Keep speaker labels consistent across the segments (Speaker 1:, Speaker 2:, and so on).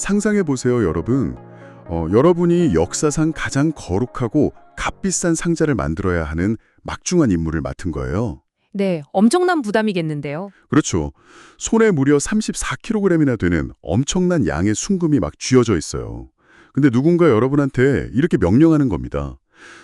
Speaker 1: 상상해 보세요, 여러분. 여러분이 역사상 가장 거룩하고 값비싼 상자를 만들어야 하는 막중한 임무를 맡은 거예요.
Speaker 2: 네, 엄청난 부담이겠는데요.
Speaker 1: 그렇죠. 손에 무려 34kg이나 되는 엄청난 양의 순금이 막 쥐어져 있어요. 근데 누군가 여러분한테 이렇게 명령하는 겁니다.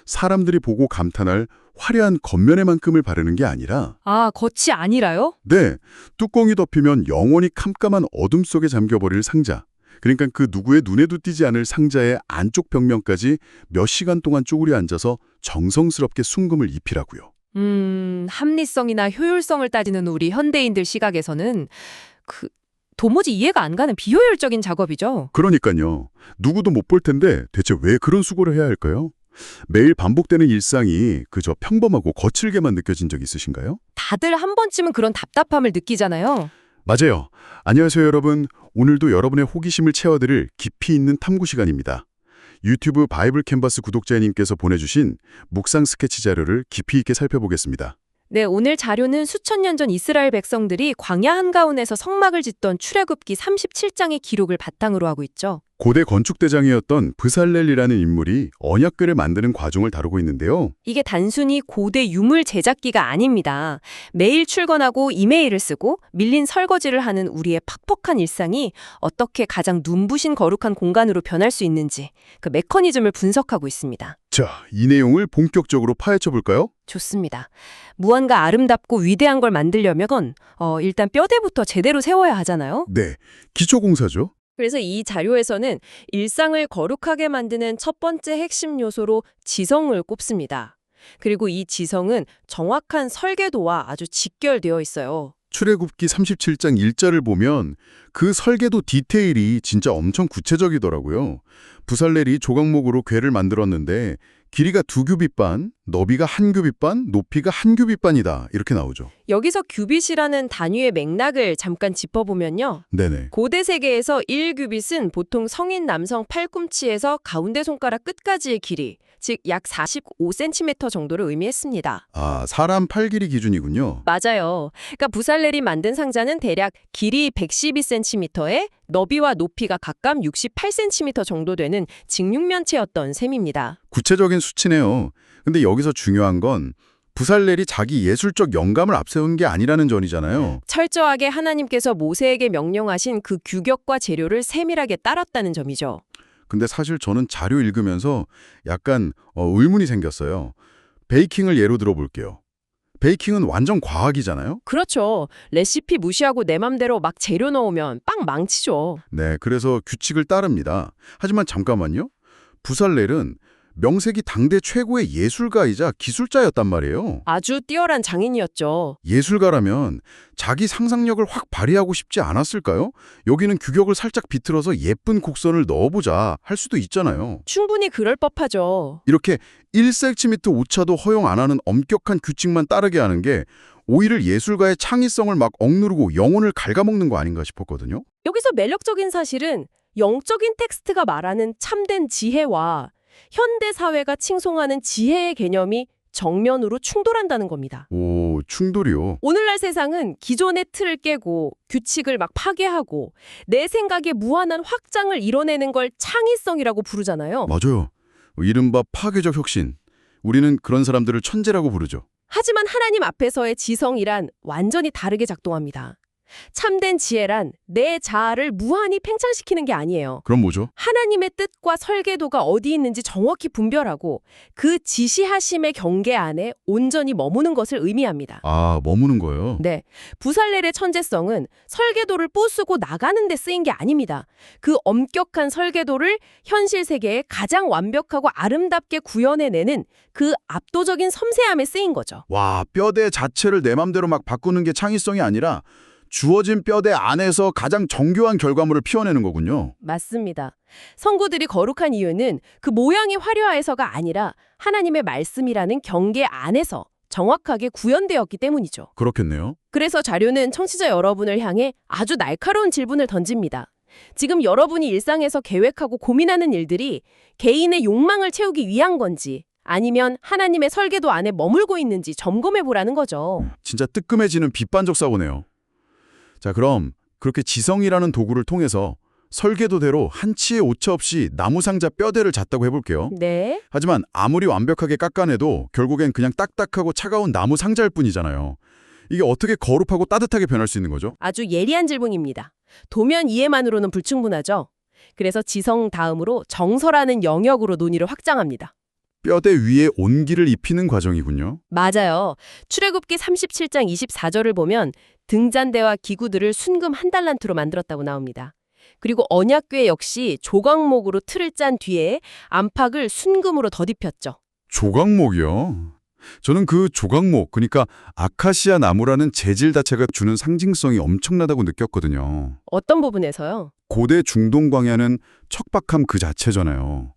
Speaker 1: 사람들이 보고 감탄할 화려한 겉면에만큼을 바르는 게 아니라
Speaker 2: 아, 겉이 아니라요?
Speaker 1: 네, 뚜껑이 덮이면 영원히 캄캄한 어둠 속에 잠겨버릴 상자. 그러니까 그 누구의 눈에도 띄지 않을 상자의 안쪽 벽면까지 몇 시간 동안 쪼그려 앉아서 정성스럽게 순금을 입히라고요.
Speaker 2: 합리성이나 효율성을 따지는 우리 현대인들 시각에서는 도무지 이해가 안 가는 비효율적인 작업이죠.
Speaker 1: 그러니까요. 누구도 못 볼 텐데 대체 왜 그런 수고를 해야 할까요? 매일 반복되는 일상이 그저 평범하고 거칠게만 느껴진 적 있으신가요?
Speaker 2: 다들 한 번쯤은 그런 답답함을 느끼잖아요.
Speaker 1: 맞아요. 안녕하세요, 여러분. 오늘도 여러분의 호기심을 채워드릴 깊이 있는 탐구 시간입니다. 유튜브 바이블 캔버스 구독자님께서 보내주신 묵상 스케치 자료를 깊이 있게 살펴보겠습니다.
Speaker 2: 네, 오늘 자료는 수천 년 전 이스라엘 백성들이 광야 한가운데서 성막을 짓던 출애굽기 37장의 기록을 바탕으로 하고 있죠.
Speaker 1: 고대 건축대장이었던 브살렐이라는 인물이 언약궤를 만드는 과정을 다루고 있는데요.
Speaker 2: 이게 단순히 고대 유물 제작기가 아닙니다. 매일 출근하고 이메일을 쓰고 밀린 설거지를 하는 우리의 팍팍한 일상이 어떻게 가장 눈부신 거룩한 공간으로 변할 수 있는지 그 메커니즘을 분석하고 있습니다.
Speaker 1: 자, 이 내용을 본격적으로 파헤쳐 볼까요?
Speaker 2: 좋습니다. 무언가 아름답고 위대한 걸 만들려면 일단 뼈대부터 제대로 세워야 하잖아요.
Speaker 1: 네, 기초공사죠.
Speaker 2: 그래서 이 자료에서는 일상을 거룩하게 만드는 첫 번째 핵심 요소로 지성을 꼽습니다. 그리고 이 지성은 정확한 설계도와 아주 직결되어 있어요.
Speaker 1: 출애굽기 37장 1절을 보면 그 설계도 디테일이 진짜 엄청 구체적이더라고요. 부살렐이 조각목으로 궤를 만들었는데 길이가 2규빗 반, 너비가 1규빗 반, 높이가 1규빗 반이다. 이렇게 나오죠.
Speaker 2: 여기서 규빗이라는 단위의 맥락을 잠깐 짚어보면요.
Speaker 1: 네네.
Speaker 2: 고대 세계에서 1규빗은 보통 성인 남성 팔꿈치에서 가운데 손가락 끝까지의 길이, 즉 약 45cm 정도를 의미했습니다.
Speaker 1: 아, 사람 팔 길이 기준이군요.
Speaker 2: 맞아요. 그러니까 부살렐이 만든 상자는 대략 길이 112cm에 너비와 높이가 각각 68cm 정도 되는 직육면체였던 셈입니다.
Speaker 1: 구체적인 수치네요. 근데 여기서 중요한 건 부살렐이 자기 예술적 영감을 앞세운 게 아니라는 점이잖아요.
Speaker 2: 철저하게 하나님께서 모세에게 명령하신 그 규격과 재료를 세밀하게 따랐다는 점이죠.
Speaker 1: 근데 사실 저는 자료 읽으면서 약간 의문이 생겼어요. 베이킹을 예로 들어볼게요. 베이킹은 완전 과학이잖아요?
Speaker 2: 그렇죠. 레시피 무시하고 내 맘대로 막 재료 넣으면 빵 망치죠.
Speaker 1: 네, 그래서 규칙을 따릅니다. 하지만 잠깐만요. 부살렐은 명색이 당대 최고의 예술가이자 기술자였단 말이에요.
Speaker 2: 아주 뛰어난 장인이었죠.
Speaker 1: 예술가라면 자기 상상력을 확 발휘하고 싶지 않았을까요? 여기는 규격을 살짝 비틀어서 예쁜 곡선을 넣어보자 할 수도 있잖아요.
Speaker 2: 충분히 그럴 법하죠.
Speaker 1: 이렇게 1cm 오차도 허용 안 하는 엄격한 규칙만 따르게 하는 게 오히려 예술가의 창의성을 막 억누르고 영혼을 갉아먹는 거 아닌가 싶었거든요.
Speaker 2: 여기서 매력적인 사실은 영적인 텍스트가 말하는 참된 지혜와 현대 사회가 칭송하는 지혜의 개념이 정면으로 충돌한다는 겁니다.
Speaker 1: 오, 충돌이요.
Speaker 2: 오늘날 세상은 기존의 틀을 깨고 규칙을 막 파괴하고 내 생각에 무한한 확장을 이뤄내는 걸 창의성이라고 부르잖아요.
Speaker 1: 맞아요. 이른바 파괴적 혁신. 우리는 그런 사람들을 천재라고 부르죠.
Speaker 2: 하지만 하나님 앞에서의 지성이란 완전히 다르게 작동합니다. 참된 지혜란 내 자아를 무한히 팽창시키는 게 아니에요.
Speaker 1: 그럼 뭐죠?
Speaker 2: 하나님의 뜻과 설계도가 어디 있는지 정확히 분별하고 그 지시하심의 경계 안에 온전히 머무는 것을 의미합니다.
Speaker 1: 아, 머무는 거예요?
Speaker 2: 네, 부살렐의 천재성은 설계도를 부수고 나가는 데 쓰인 게 아닙니다. 그 엄격한 설계도를 현실 세계에 가장 완벽하고 아름답게 구현해내는 그 압도적인 섬세함에 쓰인 거죠.
Speaker 1: 와, 뼈대 자체를 내 맘대로 막 바꾸는 게 창의성이 아니라 주어진 뼈대 안에서 가장 정교한 결과물을 피워내는 거군요.
Speaker 2: 맞습니다. 성구들이 거룩한 이유는 그 모양이 화려해서가 아니라 하나님의 말씀이라는 경계 안에서 정확하게 구현되었기 때문이죠.
Speaker 1: 그렇겠네요.
Speaker 2: 그래서 자료는 청취자 여러분을 향해 아주 날카로운 질문을 던집니다. 지금 여러분이 일상에서 계획하고 고민하는 일들이 개인의 욕망을 채우기 위한 건지 아니면 하나님의 설계도 안에 머물고 있는지 점검해보라는 거죠.
Speaker 1: 진짜 뜨끔해지는 빛반적 사고네요. 자, 그럼 그렇게 지성이라는 도구를 통해서 설계도대로 한치의 오차 없이 나무 상자 뼈대를 잤다고 해볼게요.
Speaker 2: 네.
Speaker 1: 하지만 아무리 완벽하게 깎아내도 결국엔 그냥 딱딱하고 차가운 나무 상자일 뿐이잖아요. 이게 어떻게 거룩하고 따뜻하게 변할 수 있는 거죠?
Speaker 2: 아주 예리한 질문입니다. 도면 이해만으로는 불충분하죠. 그래서 지성 다음으로 정서라는 영역으로 논의를 확장합니다.
Speaker 1: 뼈대 위에 온기를 입히는 과정이군요.
Speaker 2: 맞아요. 출애굽기 37장 24절을 보면 등잔대와 기구들을 순금 한 달란트로 만들었다고 나옵니다. 그리고 언약궤 역시 조각목으로 틀을 짠 뒤에 안팎을 순금으로 덧입혔죠.
Speaker 1: 조각목이요? 저는 그 조각목, 그러니까 아카시아 나무라는 재질 자체가 주는 상징성이 엄청나다고 느꼈거든요.
Speaker 2: 어떤 부분에서요?
Speaker 1: 고대 중동 광야는 척박함 그 자체잖아요.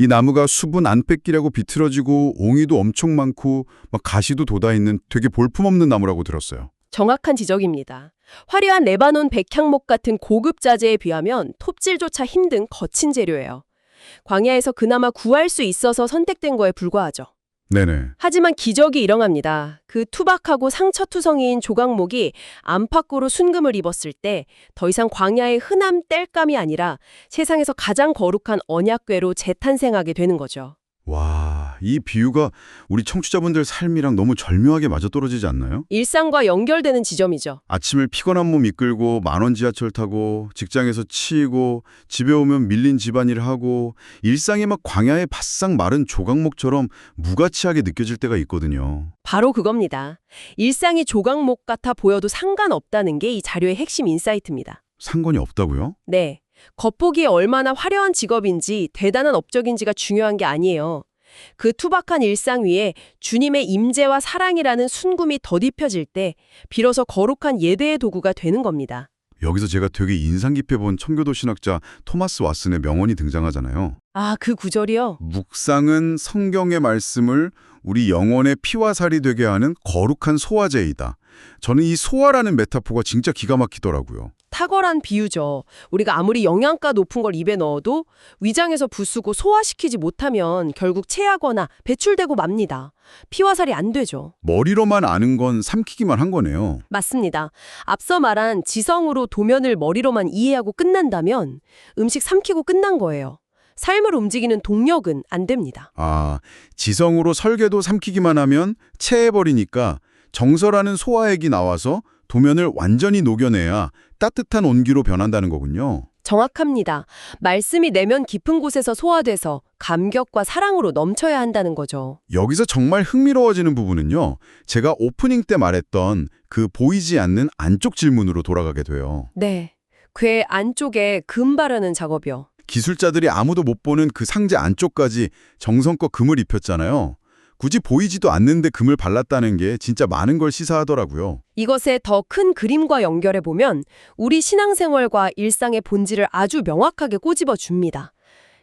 Speaker 1: 이 나무가 수분 안 뺏기려고 비틀어지고 옹이도 엄청 많고 막 가시도 돋아있는 되게 볼품없는 나무라고 들었어요.
Speaker 2: 정확한 지적입니다. 화려한 레바논 백향목 같은 고급 자재에 비하면 톱질조차 힘든 거친 재료예요. 광야에서 그나마 구할 수 있어서 선택된 거에 불과하죠.
Speaker 1: 네네.
Speaker 2: 하지만 기적이 일어납니다. 그 투박하고 상처투성이인 조각목이 안팎으로 순금을 입었을 때 더 이상 광야의 흔한 땔감이 아니라 세상에서 가장 거룩한 언약궤로 재탄생하게 되는 거죠.
Speaker 1: 와, 이 비유가 우리 청취자분들 삶이랑 너무 절묘하게 맞아떨어지지 않나요?
Speaker 2: 일상과 연결되는 지점이죠.
Speaker 1: 아침을 피곤한 몸 이끌고 만원 지하철 타고 직장에서 치이고 집에 오면 밀린 집안일 하고 일상이 막 광야의 바싹 마른 조각목처럼 무가치하게 느껴질 때가 있거든요.
Speaker 2: 바로 그겁니다. 일상이 조각목 같아 보여도 상관없다는 게 이 자료의 핵심 인사이트입니다.
Speaker 1: 상관이 없다고요?
Speaker 2: 네. 겉보기에 얼마나 화려한 직업인지 대단한 업적인지가 중요한 게 아니에요. 그 투박한 일상 위에 주님의 임재와 사랑이라는 순금이 덧입혀질 때 비로소 거룩한 예배의 도구가 되는 겁니다.
Speaker 1: 여기서 제가 되게 인상 깊게 본 청교도 신학자 토마스 왓슨의 명언이 등장하잖아요.
Speaker 2: 아, 그 구절이요?
Speaker 1: 묵상은 성경의 말씀을 우리 영혼의 피와 살이 되게 하는 거룩한 소화제이다. 저는 이 소화라는 메타포가 진짜 기가 막히더라고요.
Speaker 2: 탁월한 비유죠. 우리가 아무리 영양가 높은 걸 입에 넣어도 위장에서 부수고 소화시키지 못하면 결국 체하거나 배출되고 맙니다. 피와 살이 안 되죠.
Speaker 1: 머리로만 아는 건 삼키기만 한 거네요.
Speaker 2: 맞습니다. 앞서 말한 지성으로 도면을 머리로만 이해하고 끝난다면 음식 삼키고 끝난 거예요. 삶을 움직이는 동력은 안 됩니다.
Speaker 1: 아, 지성으로 설계도 삼키기만 하면 체해버리니까 정서라는 소화액이 나와서 도면을 완전히 녹여내야 따뜻한 온기로 변한다는 거군요.
Speaker 2: 정확합니다. 말씀이 내면 깊은 곳에서 소화돼서 감격과 사랑으로 넘쳐야 한다는 거죠.
Speaker 1: 여기서 정말 흥미로워지는 부분은요. 제가 오프닝 때 말했던 그 보이지 않는 안쪽 질문으로 돌아가게 돼요.
Speaker 2: 네. 궤 안쪽에 금 바르는 작업이요.
Speaker 1: 기술자들이 아무도 못 보는 그 상자 안쪽까지 정성껏 금을 입혔잖아요. 굳이 보이지도 않는데 금을 발랐다는 게 진짜 많은 걸 시사하더라고요.
Speaker 2: 이것의 더 큰 그림과 연결해 보면 우리 신앙생활과 일상의 본질을 아주 명확하게 꼬집어 줍니다.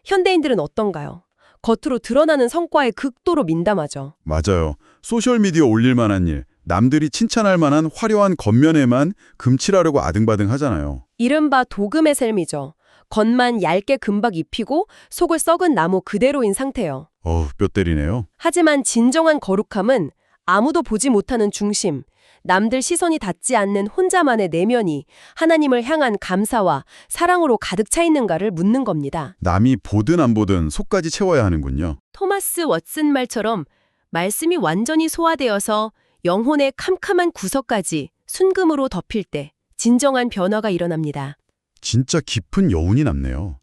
Speaker 2: 현대인들은 어떤가요? 겉으로 드러나는 성과에 극도로 민감하죠.
Speaker 1: 맞아요. 소셜미디어 올릴 만한 일, 남들이 칭찬할 만한 화려한 겉면에만 금칠하려고 아등바등 하잖아요.
Speaker 2: 이른바 도금의 삶이죠. 겉만 얇게 금박 입히고 속을 썩은 나무 그대로인 상태요.
Speaker 1: 뼈 때리네요.
Speaker 2: 하지만 진정한 거룩함은 아무도 보지 못하는 중심, 남들 시선이 닿지 않는 혼자만의 내면이 하나님을 향한 감사와 사랑으로 가득 차 있는가를 묻는 겁니다.
Speaker 1: 남이 보든 안 보든 속까지 채워야 하는군요.
Speaker 2: 토마스 왓슨 말처럼 말씀이 완전히 소화되어서 영혼의 캄캄한 구석까지 순금으로 덮일 때 진정한 변화가 일어납니다.
Speaker 1: 진짜 깊은 여운이 남네요.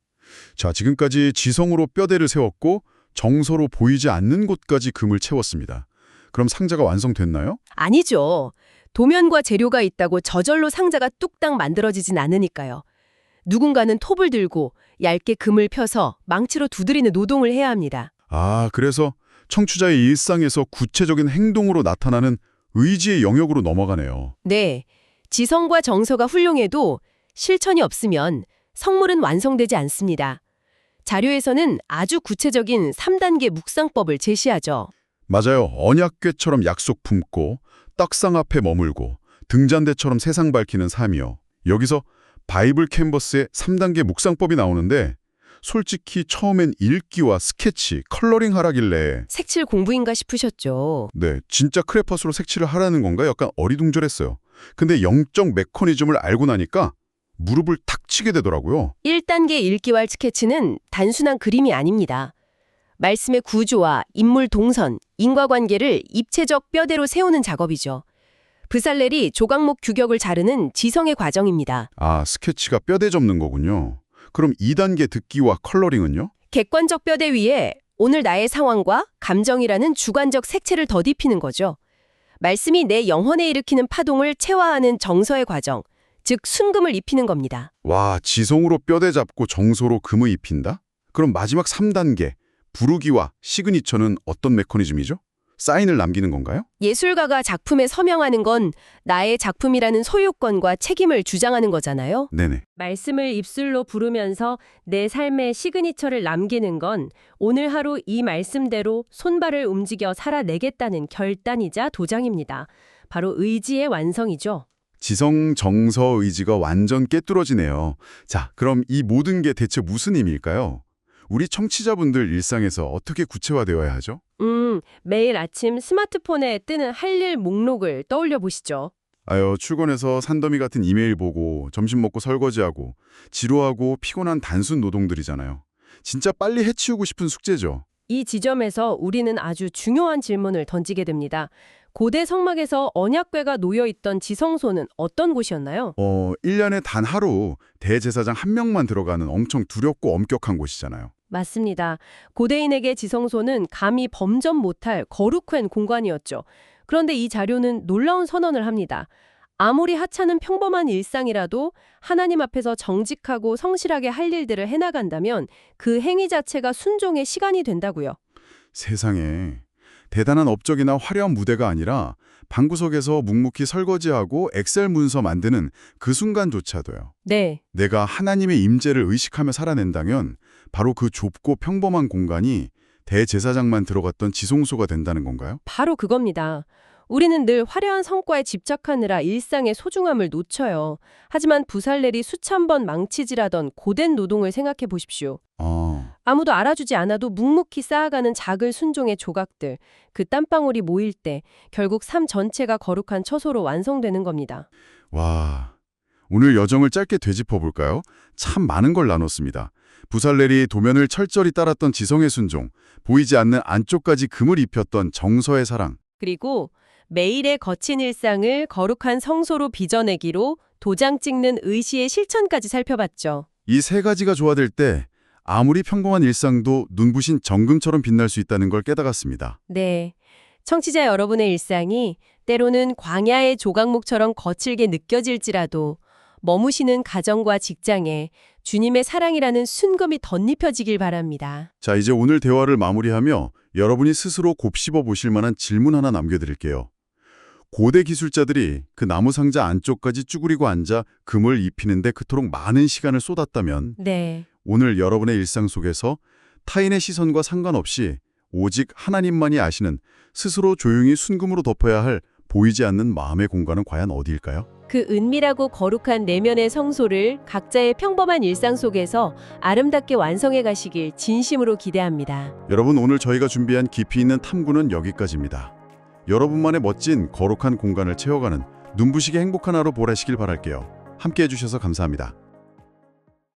Speaker 1: 자, 지금까지 지성으로 뼈대를 세웠고 정서로 보이지 않는 곳까지 금을 채웠습니다. 그럼 상자가 완성됐나요?
Speaker 2: 아니죠. 도면과 재료가 있다고 저절로 상자가 뚝딱 만들어지진 않으니까요. 누군가는 톱을 들고 얇게 금을 펴서 망치로 두드리는 노동을 해야 합니다.
Speaker 1: 아, 그래서 청취자의 일상에서 구체적인 행동으로 나타나는 의지의 영역으로 넘어가네요.
Speaker 2: 네, 지성과 정서가 훌륭해도 실천이 없으면 성물은 완성되지 않습니다. 자료에서는 아주 구체적인 3단계 묵상법을 제시하죠.
Speaker 1: 맞아요. 언약궤처럼 약속 품고 떡상 앞에 머물고 등잔대처럼 세상 밝히는 삶이요. 여기서 바이블 캔버스의 3단계 묵상법이 나오는데 솔직히 처음엔 읽기와 스케치, 컬러링 하라길래
Speaker 2: 색칠 공부인가 싶으셨죠.
Speaker 1: 네, 진짜 크레파스로 색칠을 하라는 건가 약간 어리둥절했어요. 근데 영적 메커니즘을 알고 나니까 무릎을 탁 치게 되더라고요.
Speaker 2: 1단계 일기왈 스케치는 단순한 그림이 아닙니다. 말씀의 구조와 인물 동선, 인과관계를 입체적 뼈대로 세우는 작업이죠. 브살렐이 조각목 규격을 자르는 지성의 과정입니다.
Speaker 1: 아, 스케치가 뼈대 접는 거군요. 그럼 2단계 듣기와 컬러링은요?
Speaker 2: 객관적 뼈대 위에 오늘 나의 상황과 감정이라는 주관적 색채를 덧입히는 거죠. 말씀이 내 영혼에 일으키는 파동을 체화하는 정서의 과정, 즉 순금을 입히는 겁니다.
Speaker 1: 와, 지성으로 뼈대 잡고 정서로 금을 입힌다? 그럼 마지막 3단계, 부르기와 시그니처는 어떤 메커니즘이죠? 사인을 남기는 건가요?
Speaker 2: 예술가가 작품에 서명하는 건 나의 작품이라는 소유권과 책임을 주장하는 거잖아요.
Speaker 1: 네네.
Speaker 2: 말씀을 입술로 부르면서 내 삶의 시그니처를 남기는 건 오늘 하루 이 말씀대로 손발을 움직여 살아내겠다는 결단이자 도장입니다. 바로 의지의 완성이죠.
Speaker 1: 지성, 정서, 의지가 완전 깨뚫어지네요. 자, 그럼 이 모든 게 대체 무슨 의미일까요? 우리 청취자분들 일상에서 어떻게 구체화되어야 하죠?
Speaker 2: 매일 아침 스마트폰에 뜨는 할 일 목록을 떠올려 보시죠.
Speaker 1: 아유, 출근해서 산더미 같은 이메일 보고 점심 먹고 설거지하고 지루하고 피곤한 단순 노동들이잖아요. 진짜 빨리 해치우고 싶은 숙제죠.
Speaker 2: 이 지점에서 우리는 아주 중요한 질문을 던지게 됩니다. 고대 성막에서 언약궤가 놓여있던 지성소는 어떤 곳이었나요?
Speaker 1: 1년에 단 하루 대제사장 한 명만 들어가는 엄청 두렵고 엄격한 곳이잖아요.
Speaker 2: 맞습니다. 고대인에게 지성소는 감히 범접 못할 거룩한 공간이었죠. 그런데 이 자료는 놀라운 선언을 합니다. 아무리 하찮은 평범한 일상이라도 하나님 앞에서 정직하고 성실하게 할 일들을 해나간다면 그 행위 자체가 순종의 시간이 된다고요.
Speaker 1: 세상에, 대단한 업적이나 화려한 무대가 아니라 방구석에서 묵묵히 설거지하고 엑셀 문서 만드는 그 순간조차도요.
Speaker 2: 네,
Speaker 1: 내가 하나님의 임재를 의식하며 살아낸다면 바로 그 좁고 평범한 공간이 대제사장만 들어갔던 지성소가 된다는 건가요?
Speaker 2: 바로 그겁니다. 우리는 늘 화려한 성과에 집착하느라 일상의 소중함을 놓쳐요. 하지만 부살렐이 수천 번 망치질하던 고된 노동을 생각해 보십시오. 아무도 알아주지 않아도 묵묵히 쌓아가는 작은 순종의 조각들, 그 땀방울이 모일 때 결국 삶 전체가 거룩한 처소로 완성되는 겁니다.
Speaker 1: 와, 오늘 여정을 짧게 되짚어볼까요? 참 많은 걸 나눴습니다. 부살렐이 도면을 철저히 따랐던 지성의 순종, 보이지 않는 안쪽까지 금을 입혔던 정서의 사랑,
Speaker 2: 그리고 매일의 거친 일상을 거룩한 성소로 빚어내기로 도장 찍는 의시의 실천까지 살펴봤죠.
Speaker 1: 이 세 가지가 조화될 때 아무리 평범한 일상도 눈부신 정금처럼 빛날 수 있다는 걸 깨달았습니다.
Speaker 2: 네. 청취자 여러분의 일상이 때로는 광야의 조각목처럼 거칠게 느껴질지라도 머무시는 가정과 직장에 주님의 사랑이라는 순금이 덧입혀지길 바랍니다.
Speaker 1: 자, 이제 오늘 대화를 마무리하며 여러분이 스스로 곱씹어 보실 만한 질문 하나 남겨드릴게요. 고대 기술자들이 그 나무 상자 안쪽까지 쭈그리고 앉아 금을 입히는데 그토록 많은 시간을 쏟았다면
Speaker 2: 네.
Speaker 1: 오늘 여러분의 일상 속에서 타인의 시선과 상관없이 오직 하나님만이 아시는 스스로 조용히 순금으로 덮어야 할 보이지 않는 마음의 공간은 과연 어디일까요?
Speaker 2: 그 은밀하고 거룩한 내면의 성소를 각자의 평범한 일상 속에서 아름답게 완성해 가시길 진심으로 기대합니다.
Speaker 1: 여러분, 오늘 저희가 준비한 깊이 있는 탐구는 여기까지입니다. 여러분만의 멋진 거룩한 공간을 채워가는 눈부시게 행복한 하루 보내시길 바랄게요. 함께 해주셔서 감사합니다.